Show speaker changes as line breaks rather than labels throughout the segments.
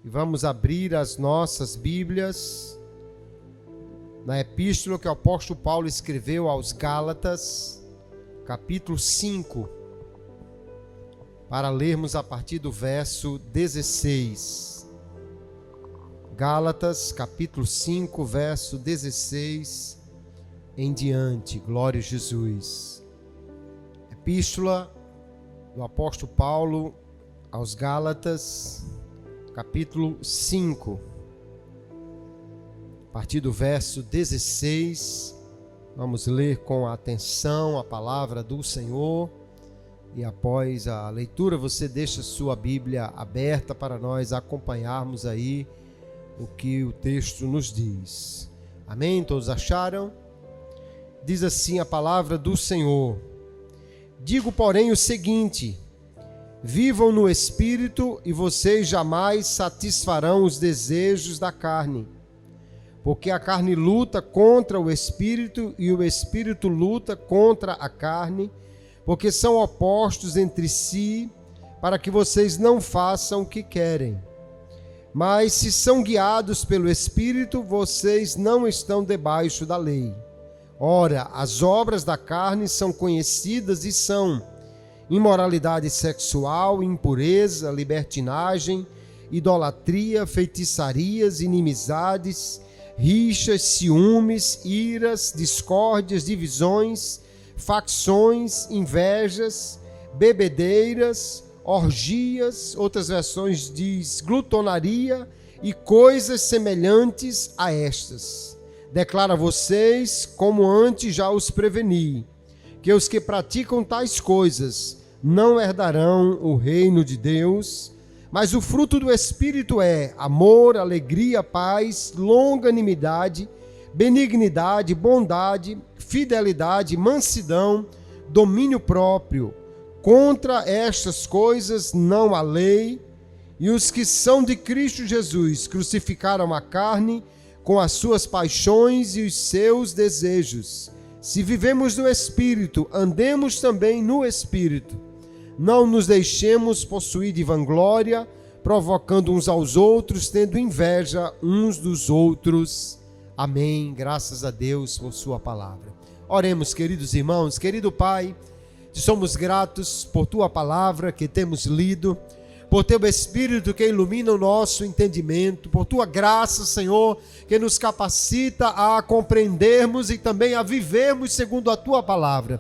e vamos abrir as nossas Bíblias na epístola que o apóstolo Paulo escreveu aos Gálatas, capítulo 5, para lermos a partir do verso 16. Gálatas, capítulo 5, verso 16 em diante. Glória a Jesus. Epístola do apóstolo Paulo aos Gálatas, capítulo 5, a partir do verso 16, vamos ler com atenção a palavra do Senhor, e após a leitura você deixa sua Bíblia aberta para nós acompanharmos aí o que o texto nos diz. Amém? Todos acharam? Diz assim a palavra do Senhor: digo, porém, o seguinte: vivam no Espírito e vocês jamais satisfarão os desejos da carne. Porque a carne luta contra o Espírito e o Espírito luta contra a carne, porque são opostos entre si, para que vocês não façam o que querem. Mas se são guiados pelo Espírito, vocês não estão debaixo da lei. Ora, as obras da carne são conhecidas e são: imoralidade sexual, impureza, libertinagem, idolatria, feitiçarias, inimizades, rixas, ciúmes, iras, discórdias, divisões, facções, invejas, bebedeiras, orgias, outras versões diz glutonaria e coisas semelhantes a estas. Declaro a vocês, como antes já os preveni, que os que praticam tais coisas não herdarão o reino de Deus. Mas o fruto do Espírito é amor, alegria, paz, longanimidade, benignidade, bondade, fidelidade, mansidão, domínio próprio. Contra estas coisas não há lei, e os que são de Cristo Jesus crucificaram a carne com as suas paixões e os seus desejos. Se vivemos no Espírito, andemos também no Espírito. Não nos deixemos possuir de vanglória, provocando uns aos outros, tendo inveja uns dos outros. Amém. Graças a Deus por sua palavra. Oremos, queridos irmãos. Querido Pai, te somos gratos por tua palavra que temos lido, por teu Espírito que ilumina o nosso entendimento, por tua graça, Senhor, que nos capacita a compreendermos e também a vivermos segundo a tua palavra.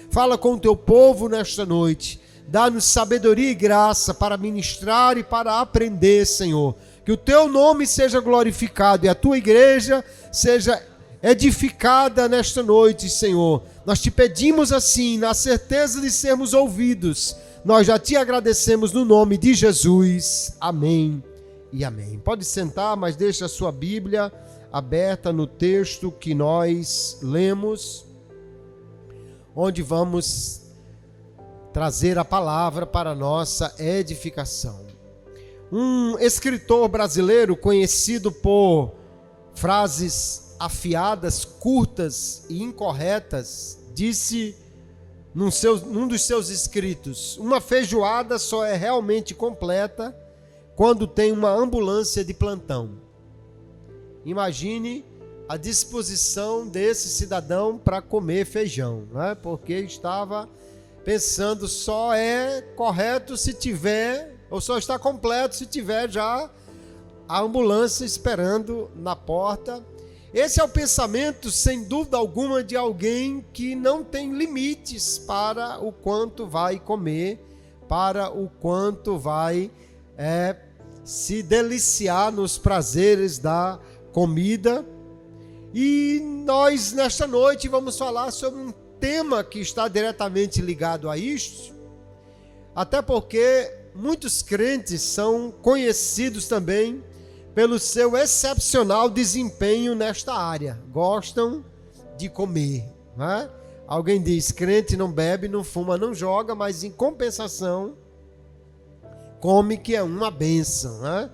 Fala com o teu povo nesta noite. Dá-nos sabedoria e graça para ministrar e para aprender, Senhor. Que o teu nome seja glorificado e a tua igreja seja edificada nesta noite, Senhor. Nós te pedimos assim, na certeza de sermos ouvidos. Nós já te agradecemos no nome de Jesus. Amém e amém. Pode sentar, mas deixa a sua Bíblia aberta no texto que nós lemos, onde vamos trazer a palavra para nossa edificação. Um escritor brasileiro conhecido por frases afiadas, curtas e incorretas, disse num dos seus escritos: uma feijoada só é realmente completa quando tem uma ambulância de plantão. Imagine a disposição desse cidadão para comer feijão, né? Porque estava pensando, só é correto se tiver, ou só está completo se tiver já a ambulância esperando na porta. Esse é o pensamento, sem dúvida alguma, de alguém que não tem limites para o quanto vai comer, para o quanto vai se deliciar nos prazeres da comida. E nós, nesta noite, vamos falar sobre um tema que está diretamente ligado a isto, até porque muitos crentes são conhecidos também pelo seu excepcional desempenho nesta área. Gostam de comer, né? Alguém diz: crente não bebe, não fuma, não joga, mas em compensação come, que é uma bênção, né?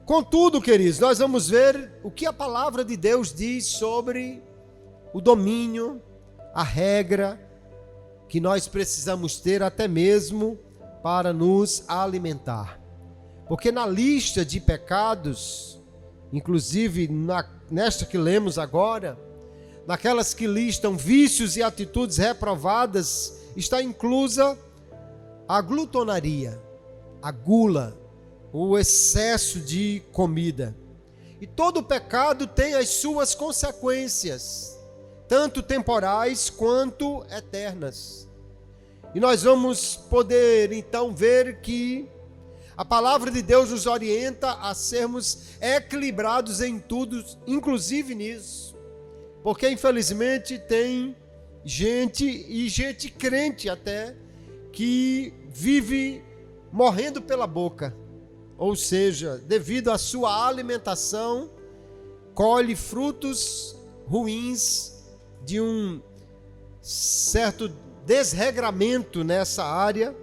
Contudo, queridos, nós vamos ver o que a palavra de Deus diz sobre o domínio, a regra que nós precisamos ter até mesmo para nos alimentar. Porque na lista de pecados, inclusive nesta que lemos agora, naquelas que listam vícios e atitudes reprovadas, está inclusa a glutonaria, a gula, o excesso de comida. E todo pecado tem as suas consequências, tanto temporais quanto eternas. E nós vamos poder então ver que a palavra de Deus nos orienta a sermos equilibrados em tudo, inclusive nisso. Porque infelizmente tem gente, e gente crente até, que vive morrendo pela boca. Ou seja, devido à sua alimentação, colhe frutos ruins de um certo desregramento nessa área.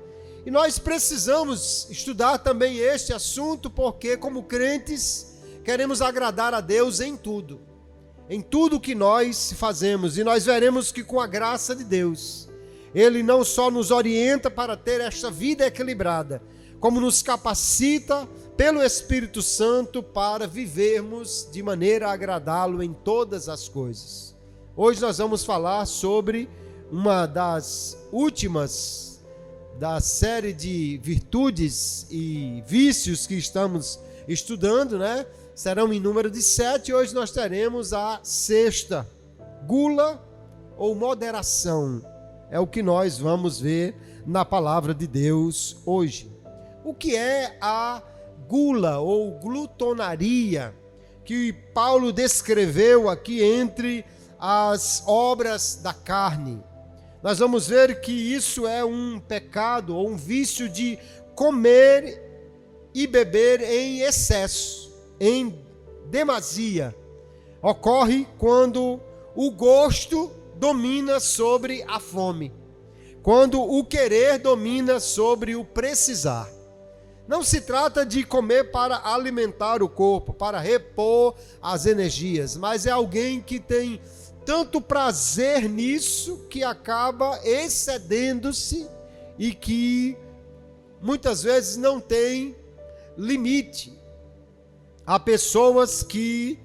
E nós precisamos estudar também este assunto, porque como crentes queremos agradar a Deus em tudo que nós fazemos. E nós veremos que com a graça de Deus, Ele não só nos orienta para ter esta vida equilibrada, como nos capacita pelo Espírito Santo para vivermos de maneira a agradá-lo em todas as coisas. Hoje nós vamos falar sobre uma das últimas da série de virtudes e vícios que estamos estudando, né? Serão em número de 7. Hoje nós teremos a 6ª, gula ou moderação. É o que nós vamos ver na palavra de Deus hoje. O que é a gula ou glutonaria que Paulo descreveu aqui entre as obras da carne? Nós vamos ver que isso é um pecado ou um vício de comer e beber em excesso, em demasia. Ocorre quando o gosto domina sobre a fome, quando o querer domina sobre o precisar. Não se trata de comer para alimentar o corpo, para repor as energias, mas é alguém que tem tanto prazer nisso que acaba excedendo-se e que muitas vezes não tem limite. Há pessoas que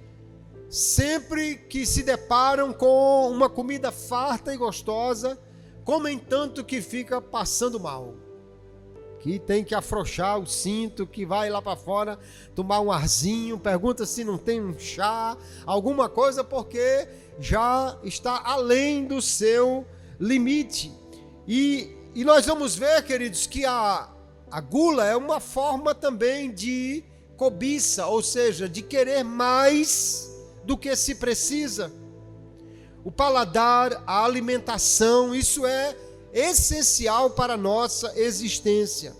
sempre que se deparam com uma comida farta e gostosa, comem tanto que fica passando mal, que tem que afrouxar o cinto, que vai lá para fora tomar um arzinho, pergunta se não tem um chá, alguma coisa, porque já está além do seu limite. E nós vamos ver, queridos, que a gula é uma forma também de cobiça, ou seja, de querer mais do que se precisa. O paladar, a alimentação, isso é essencial para a nossa existência.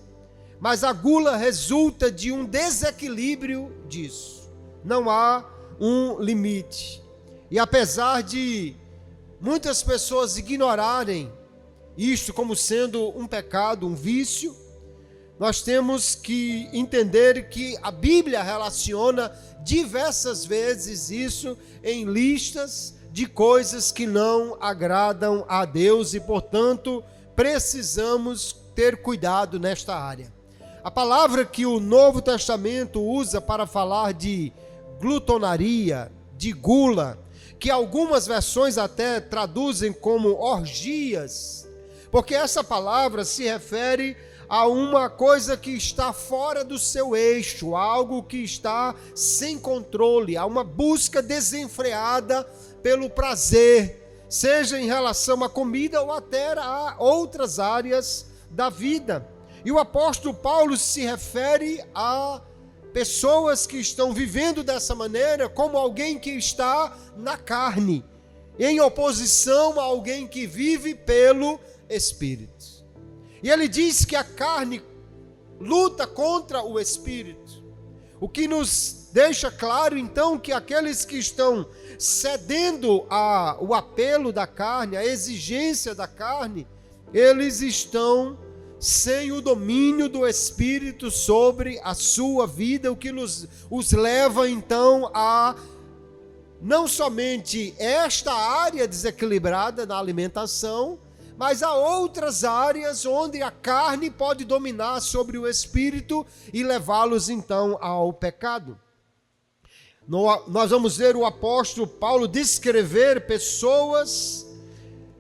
Mas a gula resulta de um desequilíbrio disso. Não há um limite. E apesar de muitas pessoas ignorarem isto como sendo um pecado, um vício, nós temos que entender que a Bíblia relaciona diversas vezes isso em listas de coisas que não agradam a Deus e, portanto, precisamos ter cuidado nesta área. A palavra que o Novo Testamento usa para falar de glutonaria, de gula, que algumas versões até traduzem como orgias, porque essa palavra se refere a uma coisa que está fora do seu eixo, algo que está sem controle, a uma busca desenfreada pelo prazer, seja em relação à comida ou até a outras áreas da vida. E o apóstolo Paulo se refere a pessoas que estão vivendo dessa maneira como alguém que está na carne, em oposição a alguém que vive pelo Espírito. E ele diz que a carne luta contra o Espírito, o que nos deixa claro então que aqueles que estão cedendo ao apelo da carne, à exigência da carne, eles estão sem o domínio do Espírito sobre a sua vida, o que os leva então a não somente esta área desequilibrada na alimentação, mas há outras áreas onde a carne pode dominar sobre o espírito e levá-los então ao pecado. Nós vamos ver o apóstolo Paulo descrever pessoas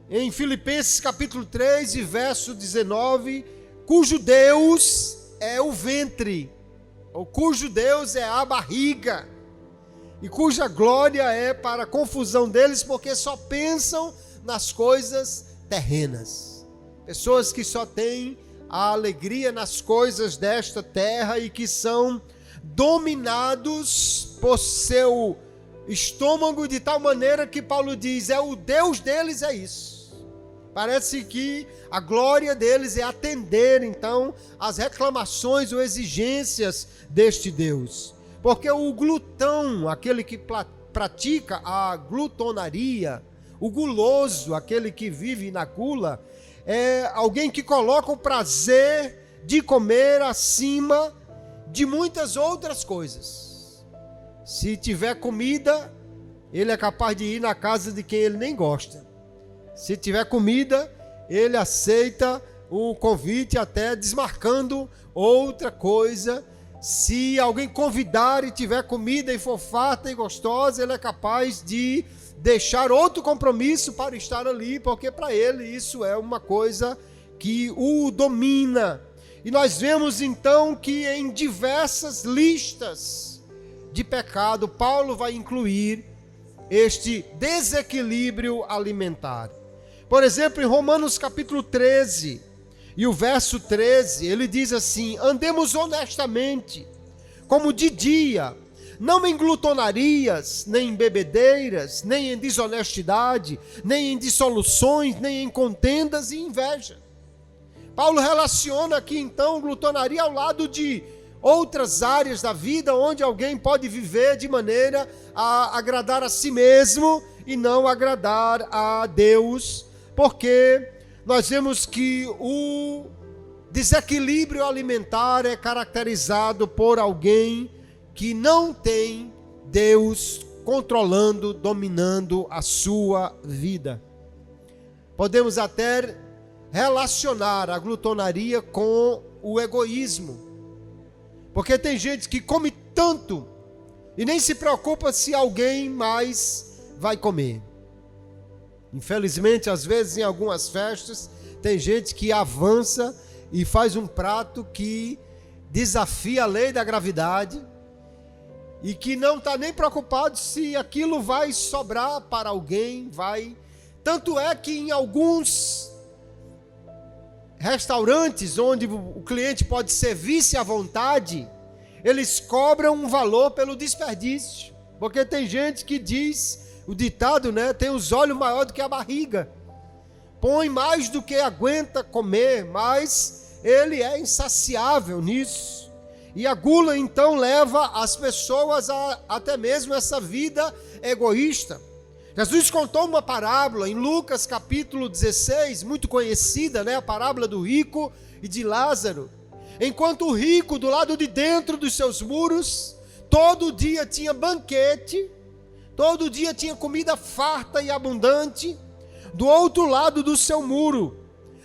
em Filipenses capítulo 3 e verso 19, cujo Deus é o ventre, ou cujo Deus é a barriga, e cuja glória é para a confusão deles, porque só pensam nas coisas terrenas. Pessoas que só têm a alegria nas coisas desta terra e que são dominados por seu estômago de tal maneira que Paulo diz, o Deus deles é isso. Parece que a glória deles é atender então às reclamações ou exigências deste Deus. Porque o glutão, aquele que pratica a glutonaria, o guloso, aquele que vive na gula, é alguém que coloca o prazer de comer acima de muitas outras coisas. Se tiver comida, ele é capaz de ir na casa de quem ele nem gosta. Se tiver comida, ele aceita o convite até desmarcando outra coisa. Se alguém convidar e tiver comida e for farta e gostosa, ele é capaz de deixar outro compromisso para estar ali, porque para ele isso é uma coisa que o domina. E nós vemos então que em diversas listas de pecado, Paulo vai incluir este desequilíbrio alimentar. Por exemplo, em Romanos capítulo 13 e o verso 13, ele diz assim: andemos honestamente, como de dia, não em glutonarias, nem em bebedeiras, nem em desonestidade, nem em dissoluções, nem em contendas e inveja. Paulo relaciona aqui então glutonaria ao lado de outras áreas da vida onde alguém pode viver de maneira a agradar a si mesmo e não agradar a Deus, porque nós vemos que o desequilíbrio alimentar é caracterizado por alguém que não tem Deus controlando, dominando a sua vida. Podemos até relacionar a glutonaria com o egoísmo, porque tem gente que come tanto e nem se preocupa se alguém mais vai comer. Infelizmente, às vezes em algumas festas, tem gente que avança e faz um prato que desafia a lei da gravidade e que não está nem preocupado se aquilo vai sobrar para alguém, vai. Tanto é que em alguns restaurantes onde o cliente pode servir-se à vontade, eles cobram um valor pelo desperdício, porque tem gente que diz, o ditado, né, tem os olhos maior do que a barriga, põe mais do que aguenta comer, mas ele é insaciável nisso, e a gula então leva as pessoas a até mesmo essa vida egoísta. Jesus contou uma parábola em Lucas capítulo 16, muito conhecida, né? A parábola do rico e de Lázaro. Enquanto o rico, do lado de dentro dos seus muros, todo dia tinha banquete, todo dia tinha comida farta e abundante, do outro lado do seu muro,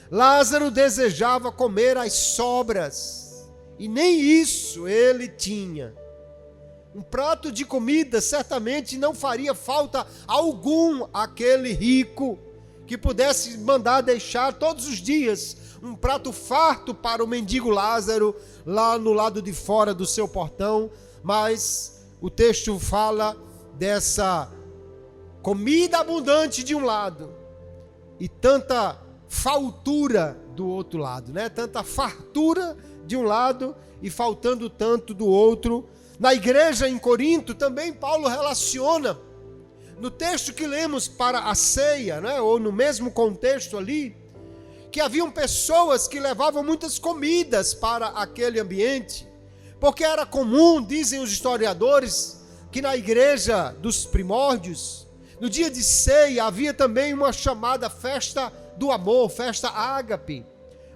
Lázaro desejava comer as sobras, e nem isso ele tinha. Um prato de comida certamente não faria falta algum àquele rico que pudesse mandar deixar todos os dias um prato farto para o mendigo Lázaro lá no lado de fora do seu portão, mas o texto fala dessa comida abundante de um lado e tanta faltura do outro lado, né? Tanta fartura de um lado e faltando tanto do outro. Na igreja em Corinto, também Paulo relaciona, no texto que lemos para a ceia, né, ou no mesmo contexto ali, que haviam pessoas que levavam muitas comidas para aquele ambiente, porque era comum, dizem os historiadores, que na igreja dos primórdios, no dia de ceia, havia também uma chamada festa do amor, festa ágape,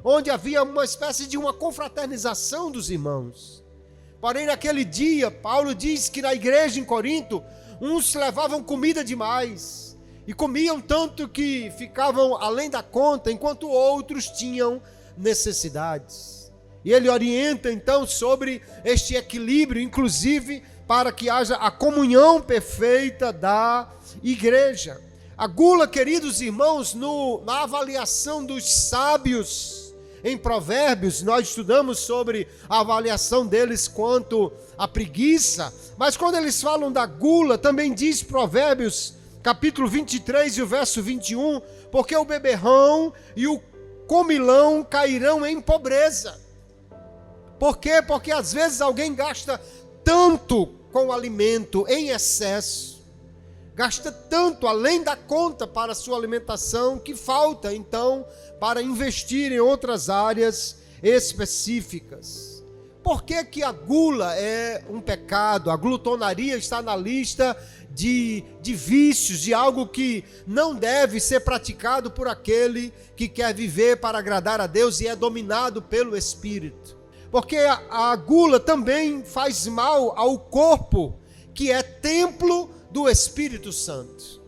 onde havia uma espécie de uma confraternização dos irmãos. Porém, naquele dia, Paulo diz que na igreja em Corinto, uns levavam comida demais e comiam tanto que ficavam além da conta, enquanto outros tinham necessidades. E ele orienta então sobre este equilíbrio, inclusive para que haja a comunhão perfeita da igreja. A gula, queridos irmãos, na avaliação dos sábios em Provérbios, nós estudamos sobre a avaliação deles quanto à preguiça, mas quando eles falam da gula, também diz Provérbios, capítulo 23 e o verso 21, porque o beberrão e o comilão cairão em pobreza. Por quê? Porque às vezes alguém gasta tanto com o alimento em excesso, gasta tanto além da conta para a sua alimentação, que falta então para investir em outras áreas específicas. Por que que a gula é um pecado? A glutonaria está na lista de vícios, de algo que não deve ser praticado por aquele que quer viver para agradar a Deus e é dominado pelo Espírito. Porque a gula também faz mal ao corpo, que é templo do Espírito Santo.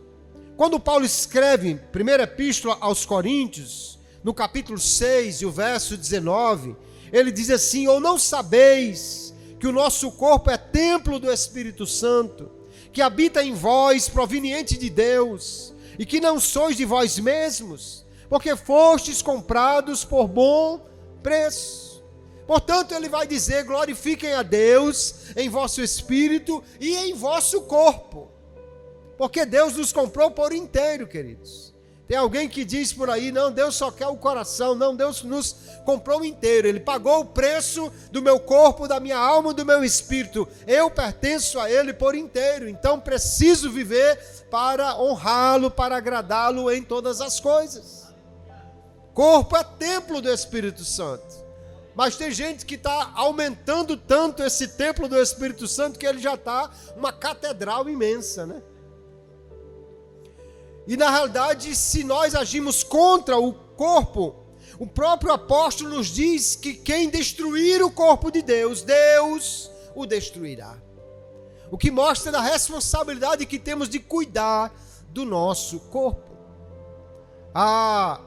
Quando Paulo escreve, primeira epístola aos Coríntios, no capítulo 6 e o verso 19, ele diz assim: ou não sabeis que o nosso corpo é templo do Espírito Santo, que habita em vós, proveniente de Deus, e que não sois de vós mesmos, porque fostes comprados por bom preço. Portanto, ele vai dizer: glorifiquem a Deus em vosso espírito e em vosso corpo, porque Deus nos comprou por inteiro, queridos. Tem alguém que diz por aí: não, Deus só quer o coração. Não, Deus nos comprou inteiro. Ele pagou o preço do meu corpo, da minha alma, do meu espírito. Eu pertenço a Ele por inteiro. Então preciso viver para honrá-lo, para agradá-lo em todas as coisas. Corpo é templo do Espírito Santo. Mas tem gente que está aumentando tanto esse templo do Espírito Santo que ele já está uma catedral imensa, né? E na realidade, se nós agimos contra o corpo, o próprio apóstolo nos diz que quem destruir o corpo de Deus, Deus o destruirá. O que mostra a responsabilidade que temos de cuidar do nosso corpo. Há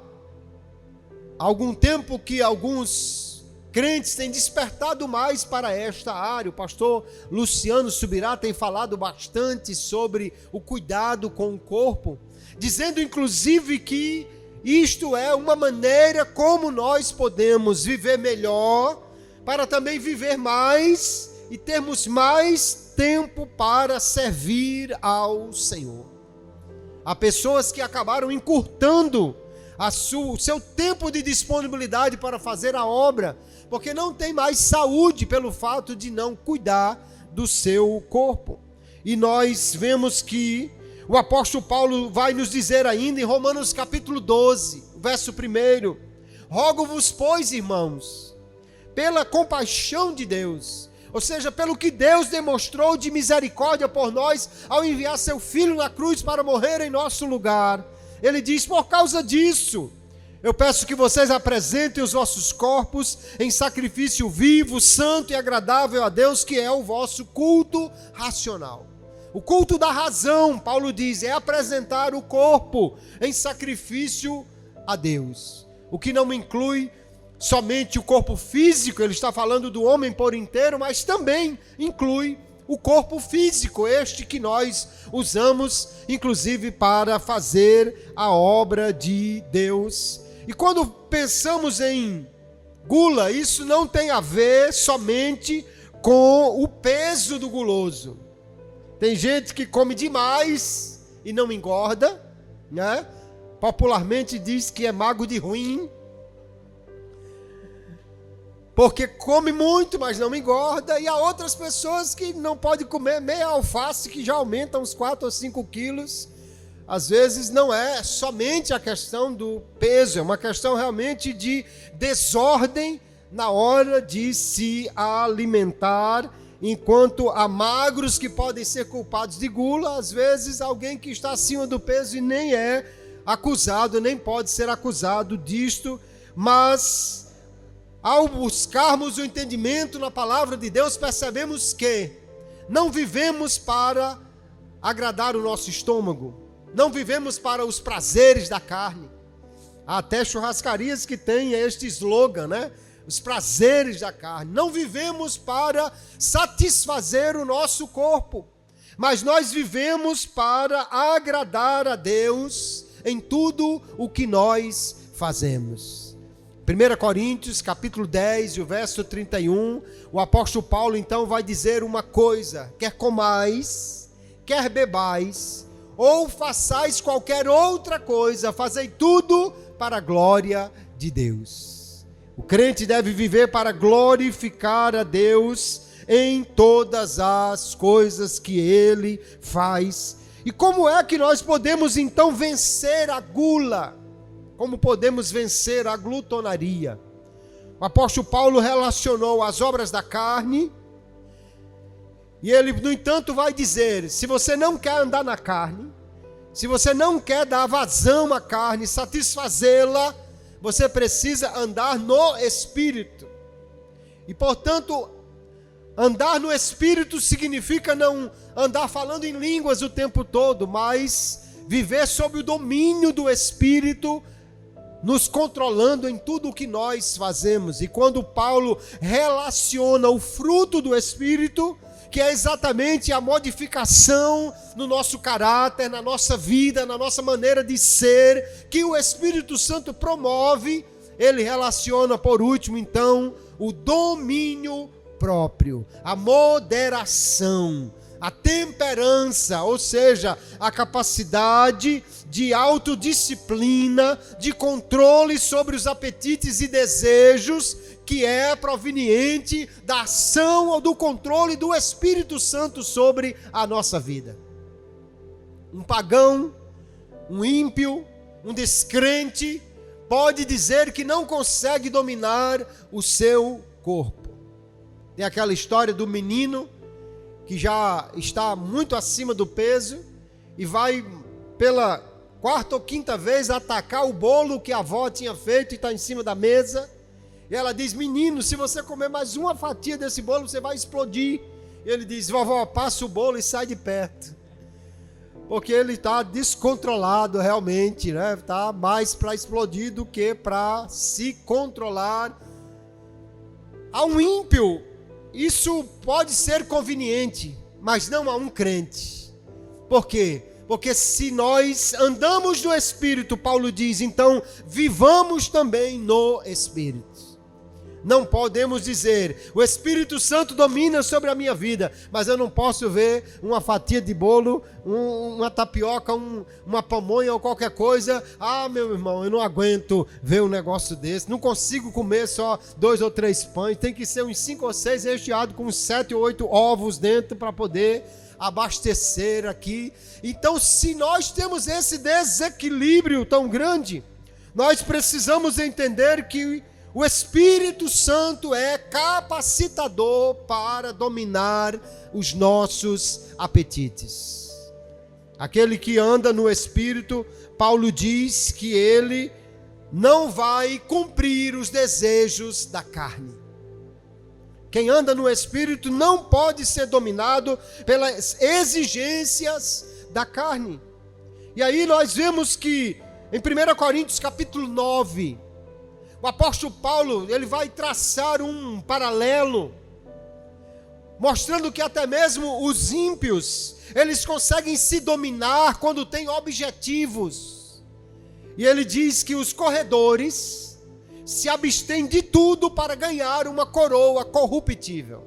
algum tempo que alguns crentes têm despertado mais para esta área. O pastor Luciano Subirá tem falado bastante sobre o cuidado com o corpo, dizendo inclusive que isto é uma maneira como nós podemos viver melhor, para também viver mais e termos mais tempo para servir ao Senhor. Há pessoas que acabaram encurtando o seu tempo de disponibilidade para fazer a obra, porque não tem mais saúde pelo fato de não cuidar do seu corpo. E nós vemos que o apóstolo Paulo vai nos dizer ainda em Romanos capítulo 12, verso 1: rogo-vos, pois, irmãos, pela compaixão de Deus, ou seja, pelo que Deus demonstrou de misericórdia por nós ao enviar seu Filho na cruz para morrer em nosso lugar. Ele diz: por causa disso, eu peço que vocês apresentem os vossos corpos em sacrifício vivo, santo e agradável a Deus, que é o vosso culto racional. O culto da razão, Paulo diz, é apresentar o corpo em sacrifício a Deus. O que não inclui somente o corpo físico, ele está falando do homem por inteiro, mas também inclui o corpo físico, este que nós usamos, inclusive, para fazer a obra de Deus. E quando pensamos em gula, isso não tem a ver somente com o peso do guloso. Tem gente que come demais e não engorda, né? Popularmente diz que é mago de ruim, porque come muito, mas não engorda. E há outras pessoas que não podem comer meia alface, que já aumenta uns 4 ou 5 quilos. Às vezes não é somente a questão do peso, é uma questão realmente de desordem na hora de se alimentar. Enquanto há magros que podem ser culpados de gula, às vezes alguém que está acima do peso e nem é acusado, nem pode ser acusado disto. Mas ao buscarmos o entendimento na palavra de Deus, percebemos que não vivemos para agradar o nosso estômago, Não vivemos para os prazeres da carne. Há até churrascarias que têm este slogan, né? Os prazeres da carne. Não vivemos para satisfazer o nosso corpo, mas nós vivemos para agradar a Deus em tudo o que nós fazemos. 1 Coríntios, capítulo 10, o verso 31, o apóstolo Paulo então vai dizer uma coisa: quer comais, quer bebais, ou façais qualquer outra coisa, fazei tudo para a glória de Deus. O crente deve viver para glorificar a Deus em todas as coisas que ele faz. E como é que nós podemos então vencer a gula? Como podemos vencer a glutonaria? O apóstolo Paulo relacionou as obras da carne, e ele, no entanto, vai dizer: se você não quer andar na carne, se você não quer dar vazão à carne, satisfazê-la, você precisa andar no Espírito. E, portanto, andar no Espírito significa não andar falando em línguas o tempo todo, mas viver sob o domínio do Espírito, nos controlando em tudo o que nós fazemos. E quando Paulo relaciona o fruto do Espírito, que é exatamente a modificação no nosso caráter, na nossa vida, na nossa maneira de ser, que o Espírito Santo promove, ele relaciona por último então o domínio próprio, a moderação, a temperança, ou seja, a capacidade de autodisciplina, de controle sobre os apetites e desejos, que é proveniente da ação ou do controle do Espírito Santo sobre a nossa vida. Um pagão, um ímpio, um descrente pode dizer que não consegue dominar o seu corpo. Tem aquela história do menino que já está muito acima do peso e vai pela quarta ou quinta vez atacar o bolo que a avó tinha feito e está em cima da mesa. E ela diz: menino, se você comer mais uma fatia desse bolo, você vai explodir. E ele diz: vovó, passa o bolo e sai de perto. Porque ele está descontrolado realmente, né? Está mais para explodir do que para se controlar. A um ímpio, isso pode ser conveniente, mas não a um crente. Por quê? Porque se nós andamos no Espírito, Paulo diz, então vivamos também no Espírito. Não podemos dizer: o Espírito Santo domina sobre a minha vida, mas eu não posso ver uma fatia de bolo, uma tapioca, uma pamonha ou qualquer coisa. Ah, meu irmão, eu não aguento ver um negócio desse, não consigo comer só 2 ou 3 pães, tem que ser uns 5 ou 6 recheados com uns 7 ou 8 ovos dentro para poder abastecer aqui. Então, se nós temos esse desequilíbrio tão grande, nós precisamos entender que o Espírito Santo é capacitador para dominar os nossos apetites. Aquele que anda no Espírito, Paulo diz que ele não vai cumprir os desejos da carne. Quem anda no Espírito não pode ser dominado pelas exigências da carne. E aí nós vemos que em 1 Coríntios capítulo 9, o apóstolo Paulo, ele vai traçar um paralelo, mostrando que até mesmo os ímpios, eles conseguem se dominar quando têm objetivos. E ele diz que os corredores se abstêm de tudo para ganhar uma coroa corruptível.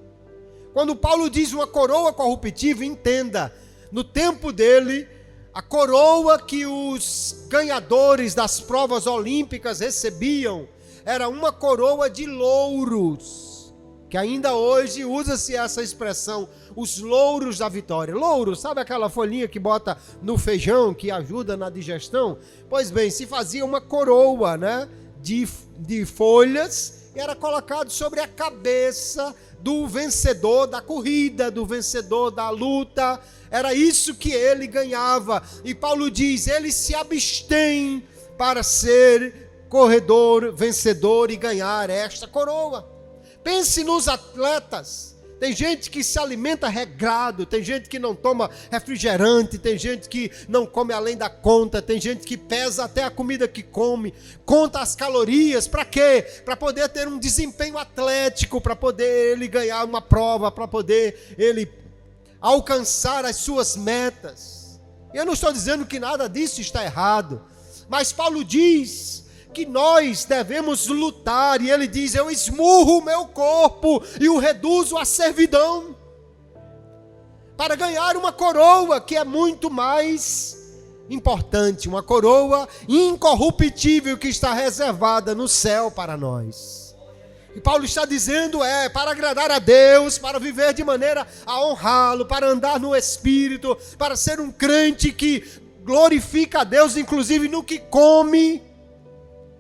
Quando Paulo diz uma coroa corruptível, entenda, no tempo dele, a coroa que os ganhadores das provas olímpicas recebiam era uma coroa de louros, que ainda hoje usa-se essa expressão, os louros da vitória. Louro, sabe aquela folhinha que bota no feijão, que ajuda na digestão? Pois bem, se fazia uma coroa, né, de folhas, e era colocado sobre a cabeça do vencedor da corrida, do vencedor da luta. Era isso que ele ganhava. E Paulo diz, ele se abstém para ser corredor, vencedor e ganhar esta coroa. Pense nos atletas. Tem gente que se alimenta regrado, tem gente que não toma refrigerante, tem gente que não come além da conta, tem gente que pesa até a comida que come, conta as calorias, para quê? Para poder ter um desempenho atlético, para poder ele ganhar uma prova, para poder ele alcançar as suas metas. Eu não estou dizendo que nada disso está errado, mas Paulo diz que nós devemos lutar, e ele diz: eu esmurro o meu corpo e o reduzo à servidão, para ganhar uma coroa que é muito mais importante, uma coroa incorruptível que está reservada no céu para nós. E Paulo está dizendo para agradar a Deus, para viver de maneira a honrá-lo, para andar no Espírito, para ser um crente que glorifica a Deus, inclusive no que come.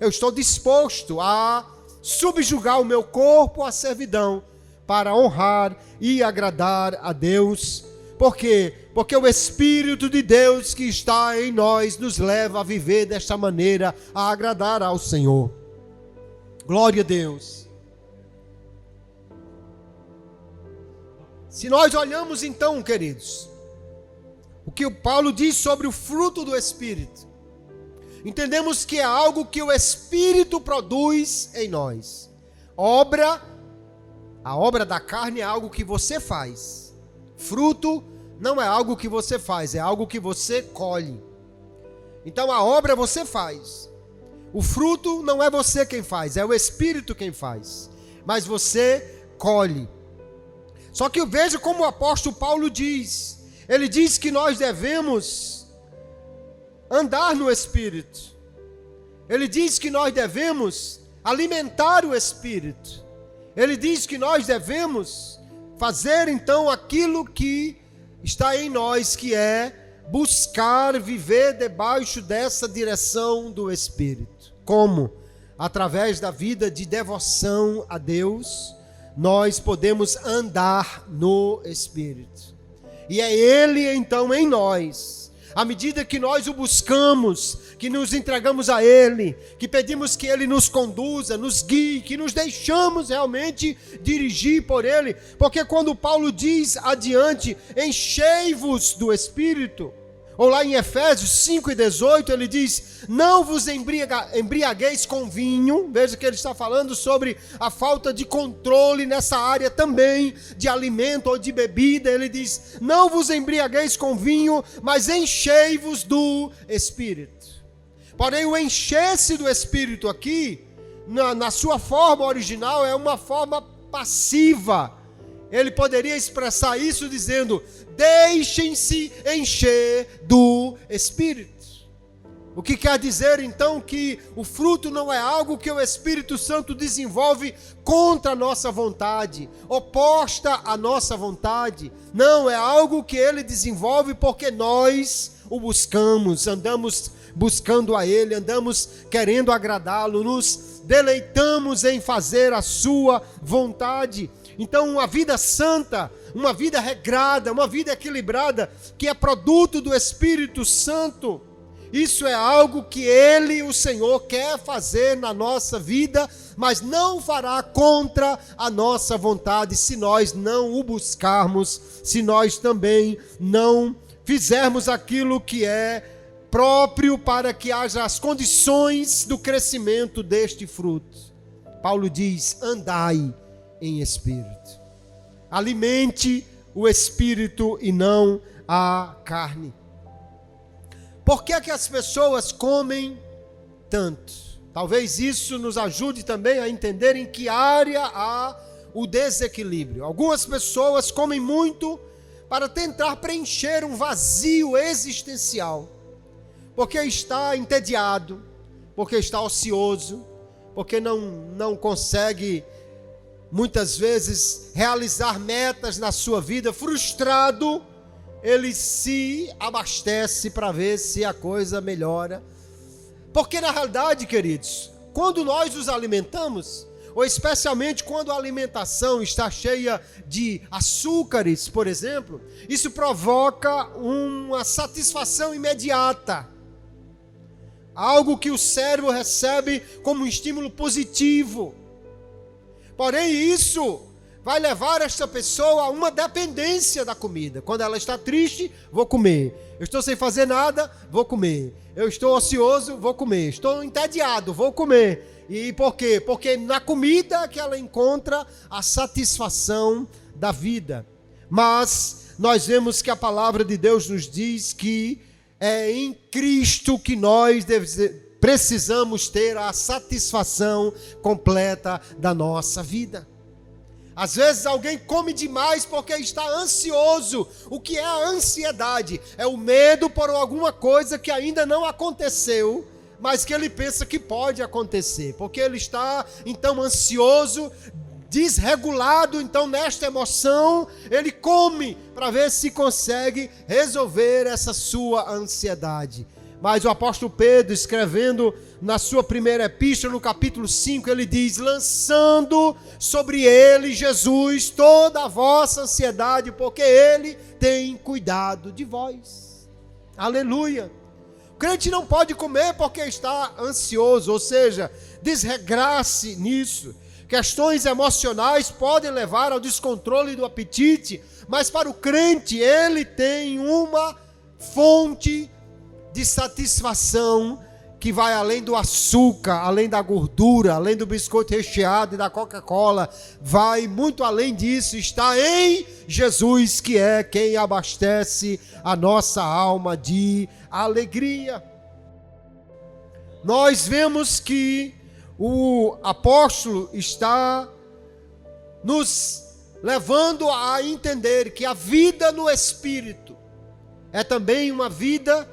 Eu estou disposto a subjugar o meu corpo à servidão para honrar e agradar a Deus. Por quê? Porque o Espírito de Deus que está em nós nos leva a viver desta maneira, a agradar ao Senhor. Glória a Deus. Se nós olhamos então, queridos, o que o Paulo diz sobre o fruto do Espírito, entendemos que é algo que o Espírito produz em nós. A obra da carne é algo que você faz. Fruto não é algo que você faz, é algo que você colhe. Então a obra você faz. O fruto não é você quem faz, é o Espírito quem faz. Mas você colhe. Só que eu vejo como o apóstolo Paulo diz. Ele diz que nós devemos andar no Espírito. Ele diz que nós devemos alimentar o Espírito. Ele diz que nós devemos fazer então aquilo que está em nós, que é buscar viver debaixo dessa direção do Espírito. Como? Através da vida de devoção a Deus, nós podemos andar no Espírito. E é Ele então em nós. À medida que nós o buscamos, que nos entregamos a Ele, que pedimos que Ele nos conduza, nos guie, que nos deixamos realmente dirigir por Ele. Porque quando Paulo diz adiante, enchei-vos do Espírito, ou lá em Efésios 5:18, ele diz, não vos embriagueis com vinho. Veja que ele está falando sobre a falta de controle nessa área também, de alimento ou de bebida. Ele diz, não vos embriagueis com vinho, mas enchei-vos do Espírito. Porém, o encher-se do Espírito aqui, na sua forma original, é uma forma passiva. Ele poderia expressar isso dizendo, deixem-se encher do Espírito. O que quer dizer então que o fruto não é algo que o Espírito Santo desenvolve contra a nossa vontade, oposta à nossa vontade. Não, é algo que ele desenvolve porque nós o buscamos, andamos buscando a Ele, andamos querendo agradá-lo, nos deleitamos em fazer a sua vontade. Então, uma vida santa, uma vida regrada, uma vida equilibrada, que é produto do Espírito Santo, isso é algo que Ele, o Senhor, quer fazer na nossa vida, mas não fará contra a nossa vontade se nós não o buscarmos, se nós também não fizermos aquilo que é próprio para que haja as condições do crescimento deste fruto. Paulo diz, andai em espírito. Alimente o espírito e não a carne. Por que é que as pessoas comem tanto? Talvez isso nos ajude também a entender em que área há o desequilíbrio. Algumas pessoas comem muito para tentar preencher um vazio existencial, porque está entediado, porque está ocioso, porque não consegue muitas vezes realizar metas na sua vida, frustrado, ele se abastece para ver se a coisa melhora. Porque na realidade, queridos, quando nós nos alimentamos, ou especialmente quando a alimentação está cheia de açúcares, por exemplo, isso provoca uma satisfação imediata. Algo que o cérebro recebe como um estímulo positivo. Porém, isso vai levar esta pessoa a uma dependência da comida. Quando ela está triste, vou comer. Eu estou sem fazer nada, vou comer. Eu estou ocioso, vou comer. Estou entediado, vou comer. E por quê? Porque na comida que ela encontra a satisfação da vida. Mas nós vemos que a palavra de Deus nos diz que é em Cristo que nós precisamos ter a satisfação completa da nossa vida. Às vezes alguém come demais porque está ansioso. O que é a ansiedade? É o medo por alguma coisa que ainda não aconteceu, mas que ele pensa que pode acontecer. Porque ele está então ansioso, desregulado, então nesta emoção ele come para ver se consegue resolver essa sua ansiedade. Mas o apóstolo Pedro, escrevendo na sua primeira epístola, no capítulo 5, ele diz: lançando sobre ele, Jesus, toda a vossa ansiedade, porque ele tem cuidado de vós. Aleluia! O crente não pode comer porque está ansioso, ou seja, desregrace nisso. Questões emocionais podem levar ao descontrole do apetite, mas para o crente ele tem uma fonte de satisfação que vai além do açúcar, além da gordura, além do biscoito recheado e da Coca-Cola, vai muito além disso, está em Jesus, que é quem abastece a nossa alma de alegria. Nós vemos que o apóstolo está nos levando a entender que a vida no Espírito é também uma vida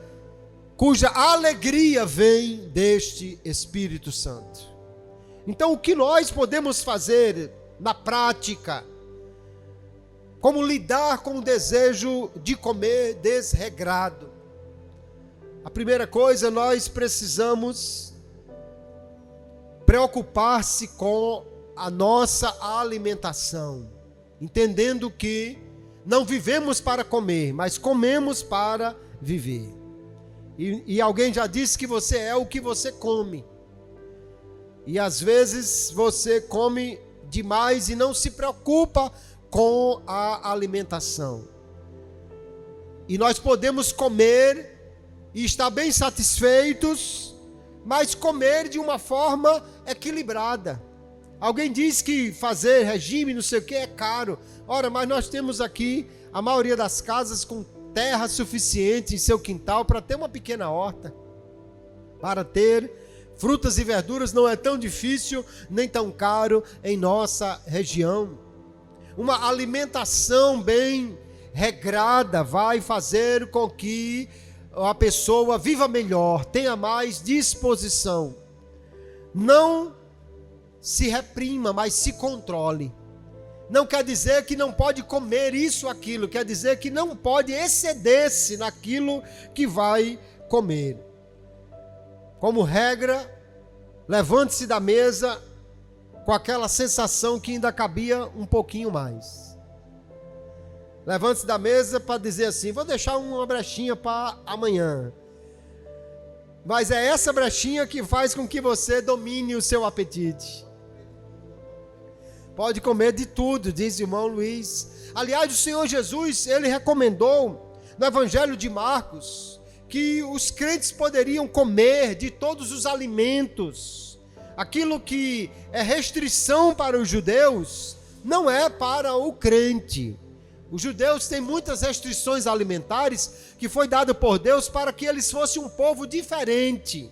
cuja alegria vem deste Espírito Santo. Então, o que nós podemos fazer na prática? Como lidar com o desejo de comer desregrado? A primeira coisa, nós precisamos preocupar-se com a nossa alimentação, entendendo que não vivemos para comer, mas comemos para viver. E alguém já disse que você é o que você come. E às vezes você come demais e não se preocupa com a alimentação. E nós podemos comer e estar bem satisfeitos, mas comer de uma forma equilibrada. Alguém diz que fazer regime, não sei o que, é caro. Ora, mas nós temos aqui a maioria das casas com terra suficiente em seu quintal para ter uma pequena horta. Para ter frutas e verduras não é tão difícil nem tão caro em nossa região. Uma alimentação bem regrada vai fazer com que a pessoa viva melhor, tenha mais disposição. Não se reprima, mas se controle. Não quer dizer que não pode comer isso ou aquilo, quer dizer que não pode exceder-se naquilo que vai comer. Como regra, levante-se da mesa com aquela sensação que ainda cabia um pouquinho mais. Levante-se da mesa para dizer assim: vou deixar uma brechinha para amanhã. Mas é essa brechinha que faz com que você domine o seu apetite. Pode comer de tudo, diz o irmão Luiz. Aliás, o Senhor Jesus, ele recomendou no Evangelho de Marcos que os crentes poderiam comer de todos os alimentos. Aquilo que é restrição para os judeus não é para o crente. Os judeus têm muitas restrições alimentares que foi dado por Deus para que eles fossem um povo diferente.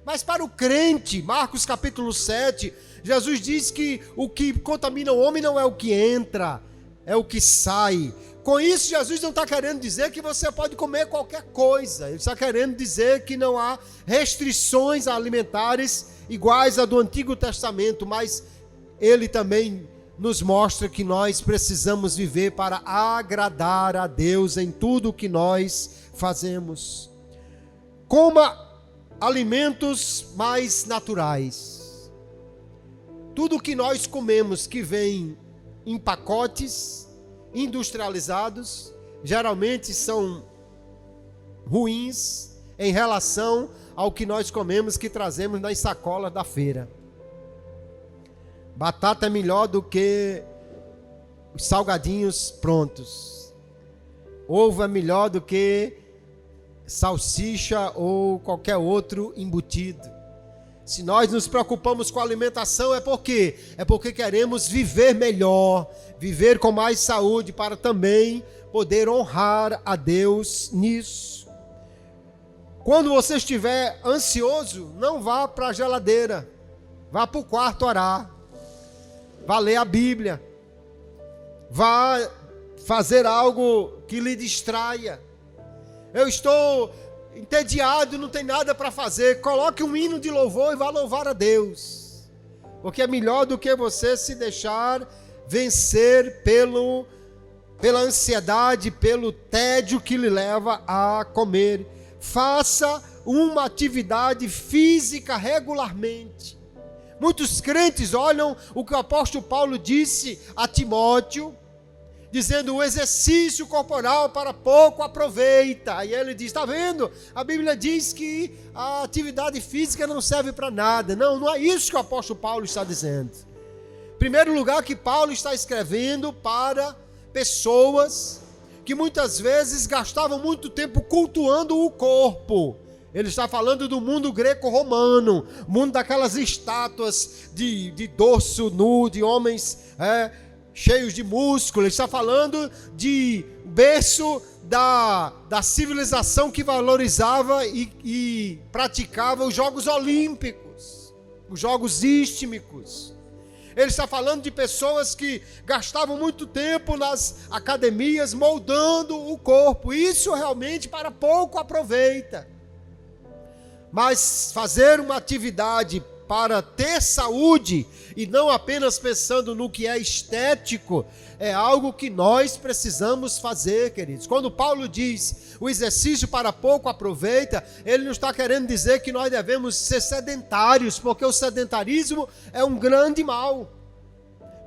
Mas para o crente, Marcos capítulo 7, Jesus diz que o que contamina o homem não é o que entra, é o que sai. Com isso, Jesus não está querendo dizer que você pode comer qualquer coisa. Ele está querendo dizer que não há restrições alimentares iguais à do Antigo Testamento, mas ele também nos mostra que nós precisamos viver para agradar a Deus em tudo o que nós fazemos. Coma alimentos mais naturais. Tudo que nós comemos que vem em pacotes industrializados, geralmente são ruins em relação ao que nós comemos que trazemos nas sacolas da feira. Batata é melhor do que os salgadinhos prontos. Ovo é melhor do que salsicha ou qualquer outro embutido. Se nós nos preocupamos com a alimentação, é porque queremos viver melhor, viver com mais saúde, para também poder honrar a Deus nisso. Quando você estiver ansioso, não vá para a geladeira, vá para o quarto orar, vá ler a Bíblia, vá fazer algo que lhe distraia. Eu estou entediado, não tem nada para fazer, coloque um hino de louvor e vá louvar a Deus, porque é melhor do que você se deixar vencer pela ansiedade, pelo tédio que lhe leva a comer. Faça uma atividade física regularmente. Muitos crentes olham o que o apóstolo Paulo disse a Timóteo, dizendo: o exercício corporal para pouco aproveita. E ele diz: está vendo? A Bíblia diz que a atividade física não serve para nada. Não é isso que o apóstolo Paulo está dizendo. Em primeiro lugar, que Paulo está escrevendo para pessoas que muitas vezes gastavam muito tempo cultuando o corpo. Ele está falando do mundo greco-romano, mundo daquelas estátuas de dorso nu, de homens cheios de músculo. Ele está falando de berço da civilização que valorizava e praticava os Jogos Olímpicos, os Jogos Istmicos. Ele está falando de pessoas que gastavam muito tempo nas academias moldando o corpo. Isso realmente para pouco aproveita. Mas fazer uma atividade para ter saúde, e não apenas pensando no que é estético, é algo que nós precisamos fazer, queridos. Quando Paulo diz o exercício para pouco aproveita, ele não está querendo dizer que nós devemos ser sedentários, porque o sedentarismo é um grande mal.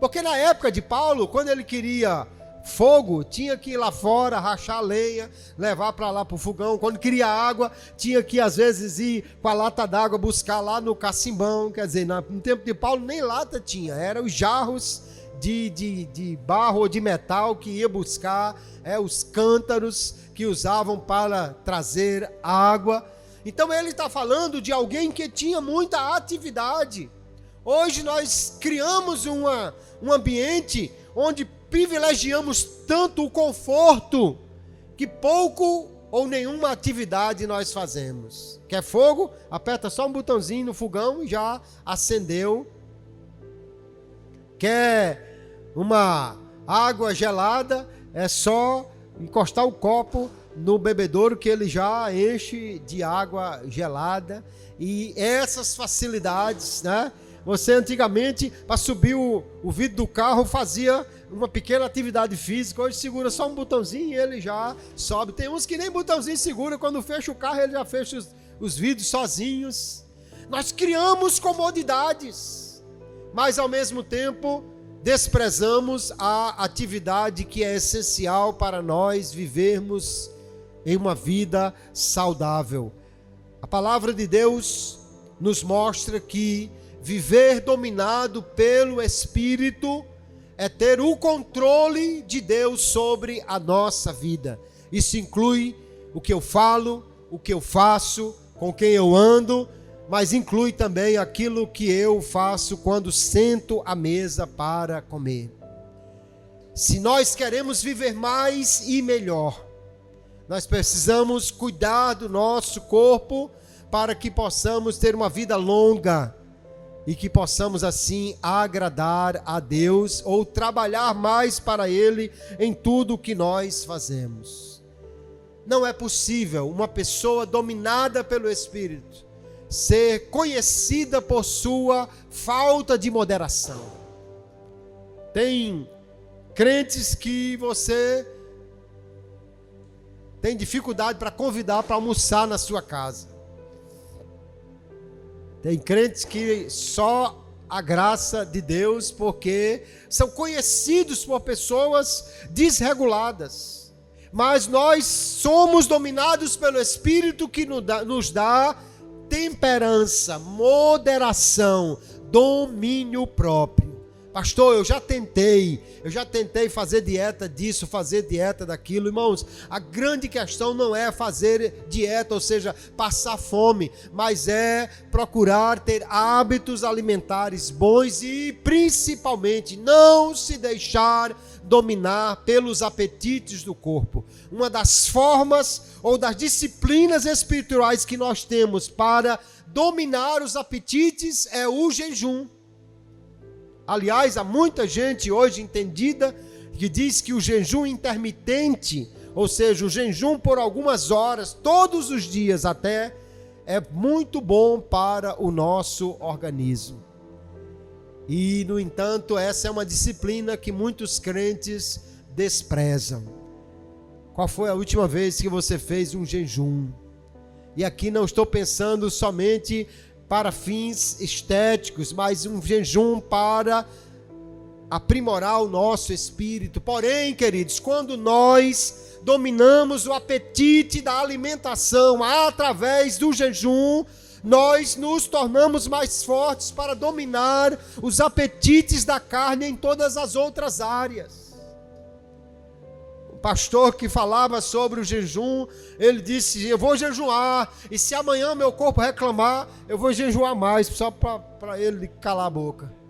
Porque na época de Paulo, quando ele queria fogo, tinha que ir lá fora, rachar lenha, levar para lá para o fogão. Quando queria água, tinha que às vezes ir com a lata d'água buscar lá no cacimbão. Quer dizer, no tempo de Paulo nem lata tinha, eram os jarros de barro ou de metal que ia buscar, os cântaros que usavam para trazer água. Então ele está falando de alguém que tinha muita atividade. Hoje nós criamos um ambiente onde privilegiamos tanto o conforto que pouco ou nenhuma atividade nós fazemos. Quer fogo? Aperta só um botãozinho no fogão e já acendeu. Quer uma água gelada? É só encostar o copo no bebedouro que ele já enche de água gelada. E essas facilidades, né? Você antigamente, para subir o vidro do carro, fazia uma pequena atividade física. Hoje segura só um botãozinho e ele já sobe. Tem uns que nem botãozinho segura, quando fecha o carro ele já fecha os vidros sozinhos. Nós criamos comodidades, mas ao mesmo tempo desprezamos a atividade que é essencial para nós vivermos em uma vida saudável. A palavra de Deus nos mostra que viver dominado pelo Espírito é ter o controle de Deus sobre a nossa vida. Isso inclui o que eu falo, o que eu faço, com quem eu ando, mas inclui também aquilo que eu faço quando sento à mesa para comer. Se nós queremos viver mais e melhor, nós precisamos cuidar do nosso corpo para que possamos ter uma vida longa e que possamos assim agradar a Deus ou trabalhar mais para Ele em tudo o que nós fazemos. Não é possível uma pessoa dominada pelo Espírito ser conhecida por sua falta de moderação. Tem crentes que você tem dificuldade para convidar para almoçar na sua casa. Tem crentes que só a graça de Deus, porque são conhecidos por pessoas desreguladas. Mas nós somos dominados pelo Espírito que nos dá temperança, moderação, domínio próprio. Pastor, eu já tentei fazer dieta disso, fazer dieta daquilo. Irmãos, a grande questão não é fazer dieta, ou seja, passar fome, mas é procurar ter hábitos alimentares bons e, principalmente, não se deixar dominar pelos apetites do corpo. Uma das formas ou das disciplinas espirituais que nós temos para dominar os apetites é o jejum. Aliás, há muita gente hoje entendida que diz que o jejum intermitente, ou seja, o jejum por algumas horas, todos os dias até, é muito bom para o nosso organismo. E, no entanto, essa é uma disciplina que muitos crentes desprezam. Qual foi a última vez que você fez um jejum? E aqui não estou pensando somente para fins estéticos, mas um jejum para aprimorar o nosso espírito. Porém, queridos, quando nós dominamos o apetite da alimentação através do jejum, nós nos tornamos mais fortes para dominar os apetites da carne em todas as outras áreas. Pastor que falava sobre o jejum, ele disse, eu vou jejuar, e se amanhã meu corpo reclamar, eu vou jejuar mais, só para ele calar a boca.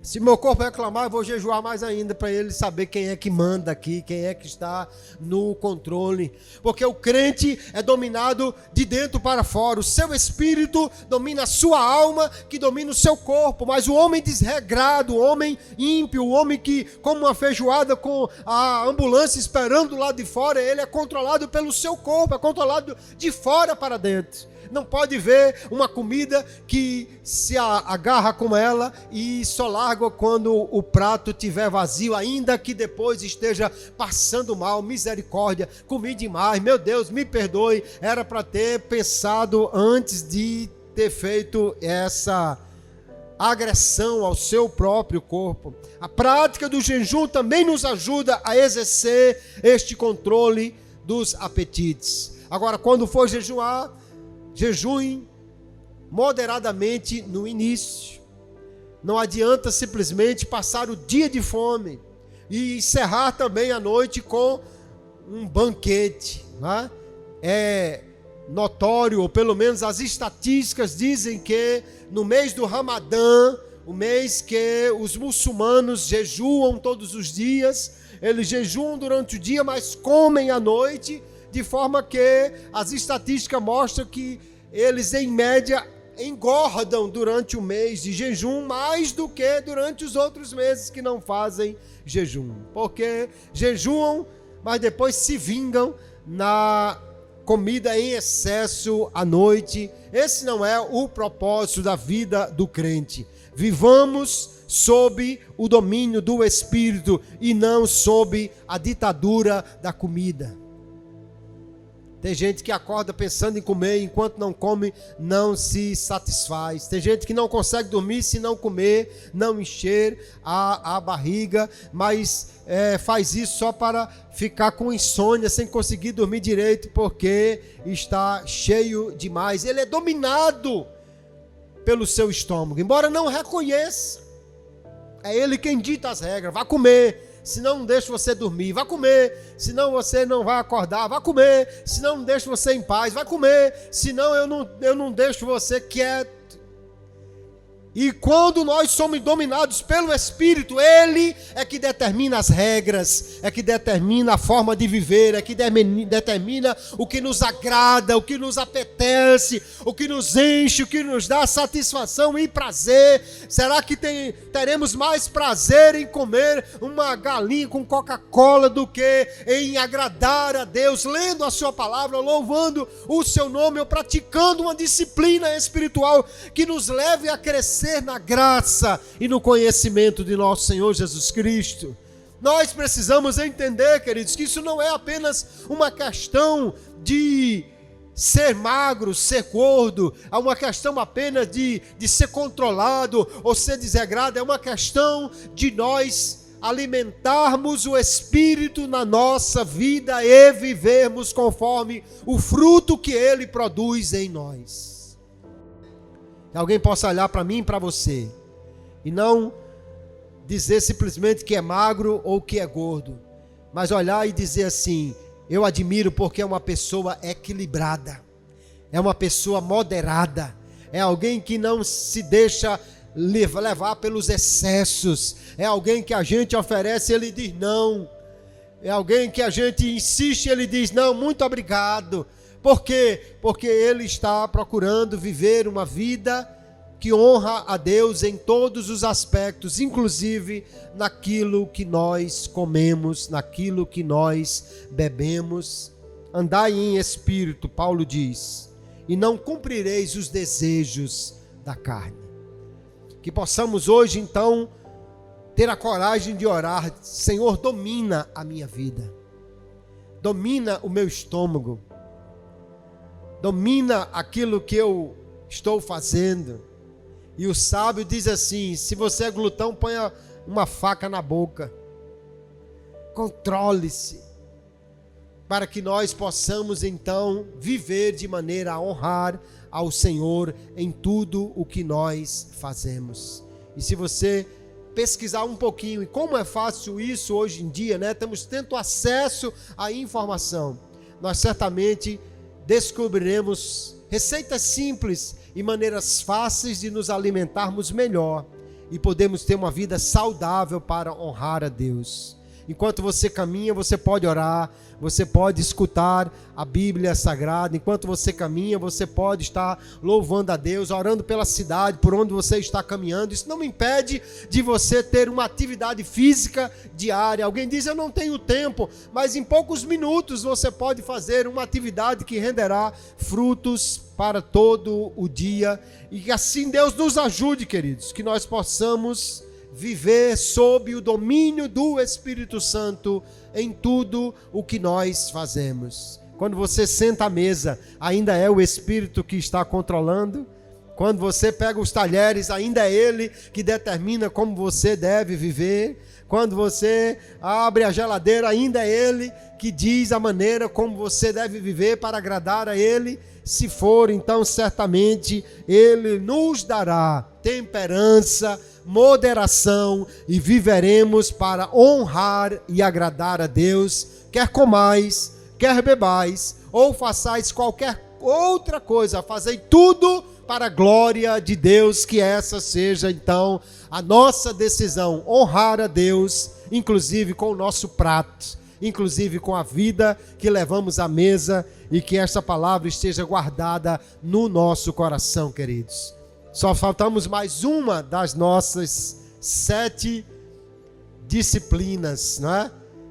Se meu corpo reclamar, eu vou jejuar mais ainda, para ele saber quem é que manda aqui, quem é que está no controle. Porque o crente é dominado de dentro para fora. O seu espírito domina a sua alma, que domina o seu corpo. Mas o homem desregrado, o homem ímpio, o homem que, como uma feijoada com a ambulância esperando lá de fora, ele é controlado pelo seu corpo, é controlado de fora para dentro. Não pode ver uma comida que se agarra com ela e só larga quando o prato estiver vazio, ainda que depois esteja passando mal. Misericórdia, comi demais, meu Deus, me perdoe, era para ter pensado antes de ter feito essa agressão ao seu próprio corpo. A prática do jejum também nos ajuda a exercer este controle dos apetites. Agora, quando for jejuar, jejue moderadamente no início. Não adianta simplesmente passar o dia de fome e encerrar também a noite com um banquete, né? É notório, ou pelo menos as estatísticas dizem que no mês do Ramadã, o mês que os muçulmanos jejuam todos os dias, eles jejuam durante o dia, mas comem à noite, de forma que as estatísticas mostram que eles, em média, engordam durante o mês de jejum mais do que durante os outros meses que não fazem jejum. Porque jejuam, mas depois se vingam na comida em excesso à noite. Esse não é o propósito da vida do crente. Vivamos sob o domínio do Espírito e não sob a ditadura da comida. Tem gente que acorda pensando em comer, enquanto não come, não se satisfaz. Tem gente que não consegue dormir se não comer, não encher a barriga, mas faz isso só para ficar com insônia, sem conseguir dormir direito, porque está cheio demais. Ele é dominado pelo seu estômago, embora não reconheça. É ele quem dita as regras. Vá comer, senão não deixo você dormir. Vai comer, senão você não vai acordar. Vai comer, senão não deixo você em paz. Vai comer, senão eu não deixo você quieto. E quando nós somos dominados pelo Espírito, Ele é que determina as regras, é que determina a forma de viver, é que determina o que nos agrada, o que nos apetece, o que nos enche, o que nos dá satisfação e prazer. Será que teremos mais prazer em comer uma galinha com Coca-Cola do que em agradar a Deus, lendo a sua palavra, louvando o seu nome ou praticando uma disciplina espiritual que nos leve a crescer na graça e no conhecimento de nosso Senhor Jesus Cristo? Nós precisamos entender, queridos, que isso não é apenas uma questão de ser magro, ser gordo, é uma questão apenas de ser controlado ou ser desregrado, é uma questão de nós alimentarmos o Espírito na nossa vida e vivermos conforme o fruto que Ele produz em nós. Que alguém possa olhar para mim e para você E não dizer simplesmente que é magro ou que é gordo, mas olhar e dizer assim: eu admiro porque é uma pessoa equilibrada, é uma pessoa moderada, é alguém que não se deixa levar pelos excessos, é alguém que a gente oferece e ele diz não, é alguém que a gente insiste e ele diz não, muito obrigado. Por quê? Porque ele está procurando viver uma vida que honra a Deus em todos os aspectos, inclusive naquilo que nós comemos, naquilo que nós bebemos. Andai em espírito, Paulo diz, e não cumprireis os desejos da carne. Que possamos hoje, então, ter a coragem de orar: Senhor, domina a minha vida, domina o meu estômago, domina aquilo que eu estou fazendo. E o sábio diz assim: se você é glutão, ponha uma faca na boca. Controle-se, para que nós possamos então viver de maneira a honrar ao Senhor em tudo o que nós fazemos. E se você pesquisar um pouquinho, e como é fácil isso hoje em dia, né? Temos tanto acesso à informação, nós certamente descobriremos receitas simples e maneiras fáceis de nos alimentarmos melhor e podemos ter uma vida saudável para honrar a Deus. Enquanto você caminha, você pode orar, você pode escutar a Bíblia Sagrada. Enquanto você caminha, você pode estar louvando a Deus, orando pela cidade, por onde você está caminhando. Isso não impede de você ter uma atividade física diária. Alguém diz: eu não tenho tempo, mas em poucos minutos você pode fazer uma atividade que renderá frutos para todo o dia. E que assim Deus nos ajude, queridos, que nós possamos viver sob o domínio do Espírito Santo em tudo o que nós fazemos. Quando você senta à mesa, ainda é o Espírito que está controlando. Quando você pega os talheres, ainda é Ele que determina como você deve viver. Quando você abre a geladeira, ainda é Ele que diz a maneira como você deve viver para agradar a Ele. Se for, então certamente Ele nos dará temperança, moderação, e viveremos para honrar e agradar a Deus. Quer comais, quer bebais, ou façais qualquer outra coisa, fazei tudo para a glória de Deus. Que essa seja então a nossa decisão: honrar a Deus, inclusive com o nosso prato, inclusive com a vida que levamos à mesa, e que esta palavra esteja guardada no nosso coração, queridos. Só faltamos mais uma das nossas 7 disciplinas, não é?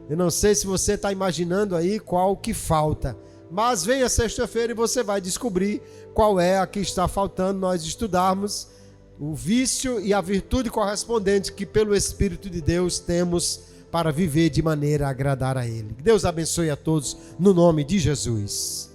Eu não sei se você está imaginando aí qual que falta, mas venha sexta-feira e você vai descobrir qual é a que está faltando nós estudarmos: o vício e a virtude correspondente que pelo Espírito de Deus temos para viver de maneira a agradar a Ele. Que Deus abençoe a todos no nome de Jesus.